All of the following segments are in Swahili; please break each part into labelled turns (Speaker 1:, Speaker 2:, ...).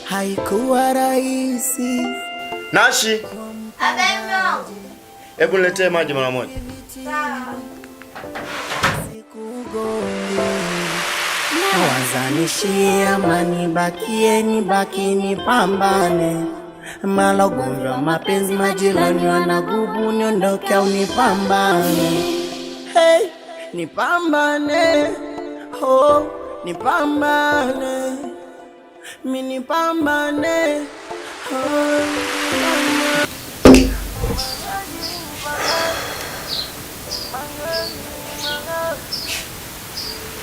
Speaker 1: haikuwa rahisi.
Speaker 2: Nashi,
Speaker 3: Abemno,
Speaker 2: hebu niletee maji mara moja.
Speaker 3: sawa.
Speaker 1: Nawazanishia amani, baki nipambane. Malagonjwa mapenzi majirani wanagubu, niondoke au nipambane. Hey, nipambane, oh, nipambane. Mi nipambane, oh,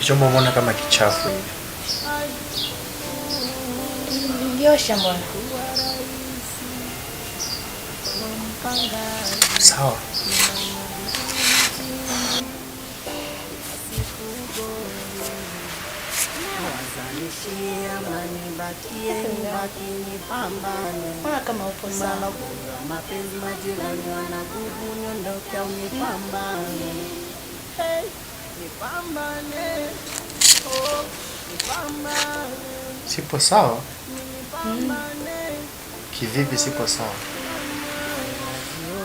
Speaker 2: Chombo mbona kama kichafu hivi?
Speaker 3: Yosha mbona?
Speaker 2: Sawa.
Speaker 3: Mbona kama upo sawa?
Speaker 1: mapenzi majirani wanagubu, niondoke au nipambane. Hey, nipambane, oh, nipambane.
Speaker 2: Sipo sawa? Kivipi sipo sawa?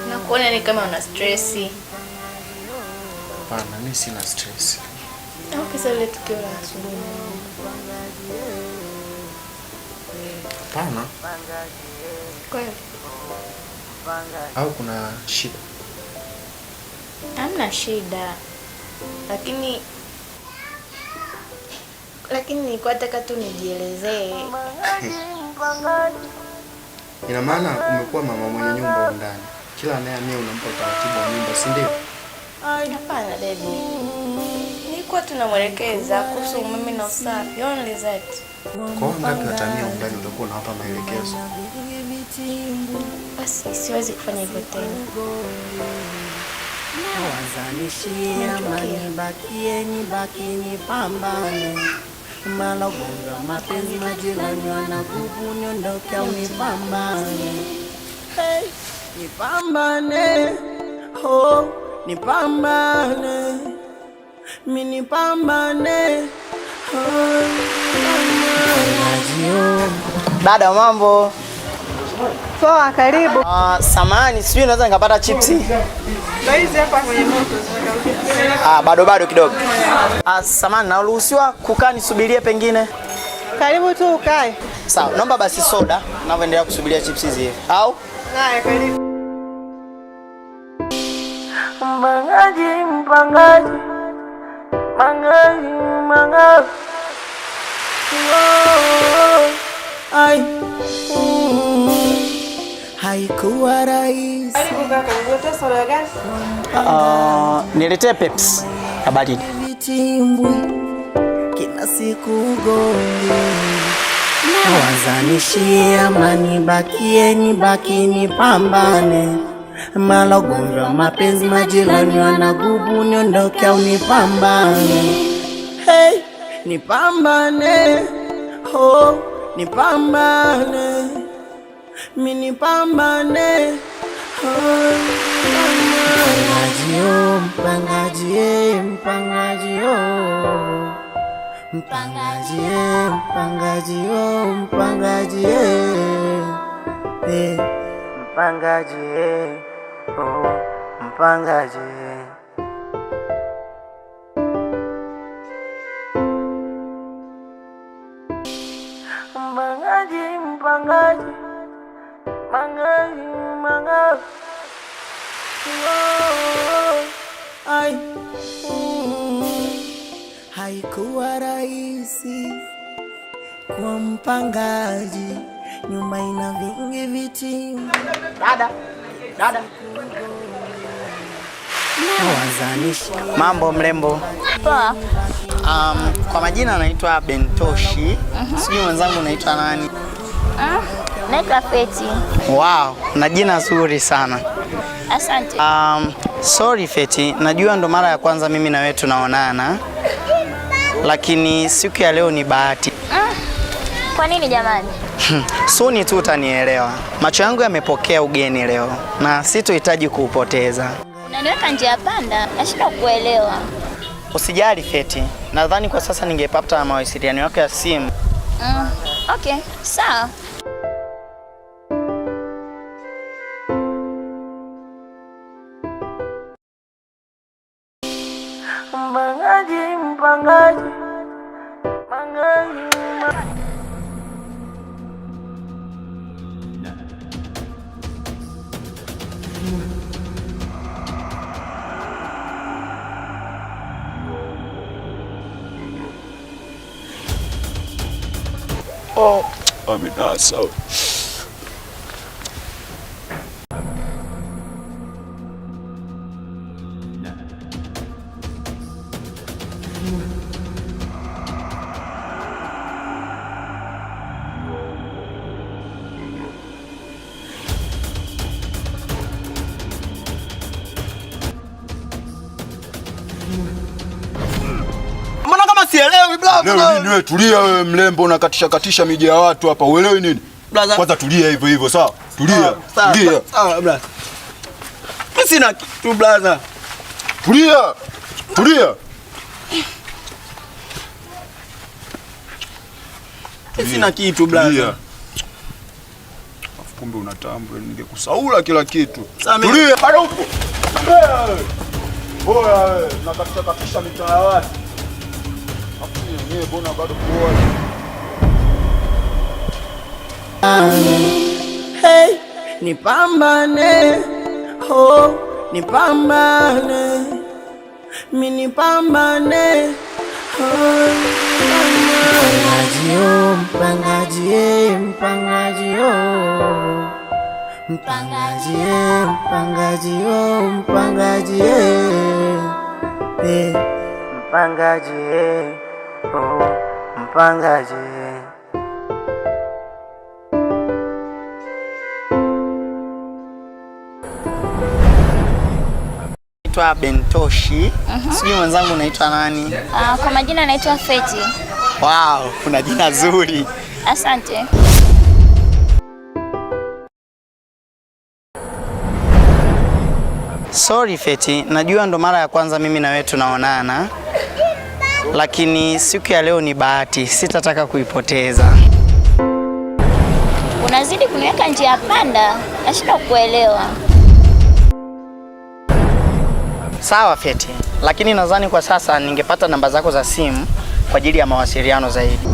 Speaker 3: Nakuona ni kama una stressi.
Speaker 2: Hapana, mimi sina stress.
Speaker 3: Au kisa ile tukio la asubuhi.
Speaker 2: Hapana.
Speaker 3: Kweli?
Speaker 2: Au kuna shida?
Speaker 3: Hamna shida. Lakini nilikuwa nataka tu nijielezee.
Speaker 2: Ina maana umekuwa mama mwenye nyumba huko ndani. Kila anayehamia unampa utaratibu wa nyumba, si ndio?
Speaker 3: Hapana baby. Nilikuwa tunamwelekeza kuhusu umeme na usafi. Only that.
Speaker 2: Kwa ngapi watamia ndani utakuwa unawapa maelekezo?
Speaker 3: Basi siwezi kufanya hivyo tena.
Speaker 1: Nawazanishia amani, baki nipambane. Malagonjwa mapenzi majirani wanagubu, niondoke au nipambane. Hey, nipambane, oh, nipambane. Mi nipambane, oh,
Speaker 4: Dada, mambo?
Speaker 5: Poa, karibu.
Speaker 4: Samani, sijui naweza nikapata chipsi?
Speaker 5: Ndio hizi hapa kwenye moto.
Speaker 4: Bado kidogo. Samani, naruhusiwa kukaa nisubirie pengine?
Speaker 5: Karibu tu ukae.
Speaker 4: Sawa, naomba basi soda ninavyoendelea kusubiria chipsi hizi. Au?
Speaker 5: Haya, karibu.
Speaker 1: Mpangaji. Ai, haikuwa rahisi.
Speaker 5: Karibu kaka, unataka soda gani?
Speaker 4: Niletee Pepsi ya baridi.
Speaker 1: Vitimbwi kila siku ugomvi. Nawazanishia amani, baki nipambane. Malagonjwa mapenzi majirani wanagubu, niondoke au nipambane. Hey, nipambane, oh, nipambane. Mi nipambane, oh, mpangaji, ai, haikuwa rahisi kwa mpangaji, nyumba ina vingi viti.
Speaker 4: Dada. Mambo mrembo.
Speaker 3: Poa.
Speaker 4: Kwa majina naitwa Bentoshi. Sijui mwenzangu naitwa nani?
Speaker 3: Naitwa Feti.
Speaker 4: Wow, na jina zuri sana.
Speaker 3: Asante.
Speaker 4: Sorry Feti, najua ndo mara ya kwanza mimi na wewe tunaonana. Lakini siku ya leo ni bahati.
Speaker 3: Kwa nini jamani?
Speaker 4: Suni tu utanielewa. Macho yangu yamepokea ugeni leo na sitohitaji kuupoteza.
Speaker 3: Unaniweka njia panda, nashinda kuelewa.
Speaker 4: Usijali Feti, nadhani kwa sasa ningepata mawasiliano yako ya simu.
Speaker 6: Okay, sawa.
Speaker 1: Mpangaji.
Speaker 7: Oh, amenasa.
Speaker 2: Mbona kama sielewi blaza?
Speaker 7: Leo nini wewe? Tulia wewe mlembo, unakatisha miji ya watu hapa. Uelewi nini?
Speaker 2: Blaza.
Speaker 7: Kwanza tulia hivyo sawa? Tulia. Tulia.
Speaker 2: Sawa blaza. Mimi sina kitu blaza.
Speaker 7: Tulia. Tulia.
Speaker 2: Mimi sina kitu blaza.
Speaker 7: Kumbe unatambua ningekusaula kila kitu.
Speaker 2: Tulia.
Speaker 7: Bado upo. Oya wewe, unakatisha mitaa ya watu. Yeye mbona bado kuoa?
Speaker 1: Hey, nipambane. Oh, nipambane. Mimi nipambane. Mpangaji.
Speaker 4: Naitwa Bentoshi. Sijui mwenzangu unaitwa nani?
Speaker 6: Kwa majina naitwa Feti.
Speaker 4: Wow, kuna jina zuri.
Speaker 6: Asante.
Speaker 4: Sorry Feti, najua ndo mara ya kwanza mimi na wewe tunaonana. Lakini siku ya leo ni bahati, sitataka kuipoteza.
Speaker 6: Unazidi kuniweka njia panda, nashinda kuelewa.
Speaker 4: Sawa Feti, lakini nadhani kwa sasa ningepata namba zako za simu kwa ajili ya mawasiliano zaidi.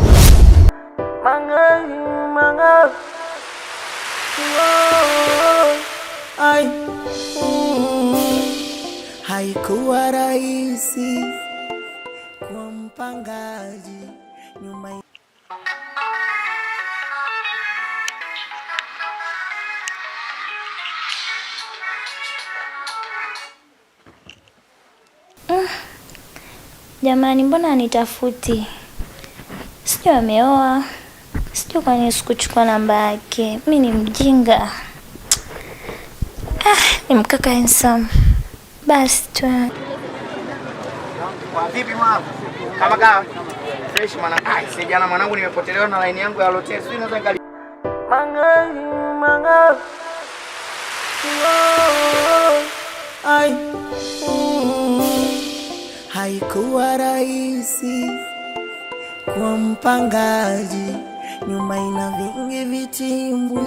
Speaker 1: Haikuwa rahisi kwa mpangaji nyuma.
Speaker 6: Jamani, mbona anitafuti? Sijui ameoa. Sijui kwa nini sikuchukua namba yake. Mimi ni mjinga. Ni mkaka handsome. Basi tu.
Speaker 4: Vipi mwanangu? Kama kawa? Fresh mwanangu. Si jana mwanangu nimepotelewa na line yangu ya Lotus. Sijui naweza ngali.
Speaker 1: Haikuwa rahisi kwa mpangaji, nyuma ina vingi vitimbwi,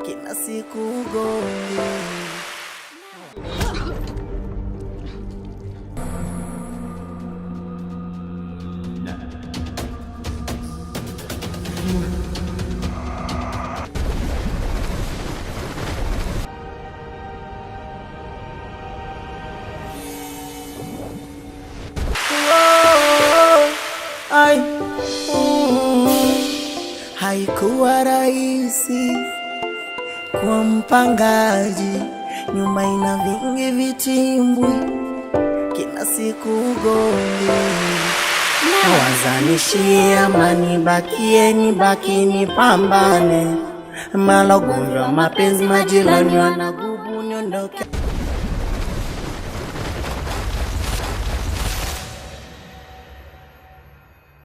Speaker 1: kila siku ugomvi. Haikuwa rahisi kwa mpangaji, nyuma ina vingi vitimbwi, kila siku ugomvi. Wazanishi amani, bakini pambane, malogomvi wa mapenzi, majirani wanagubu niondoke.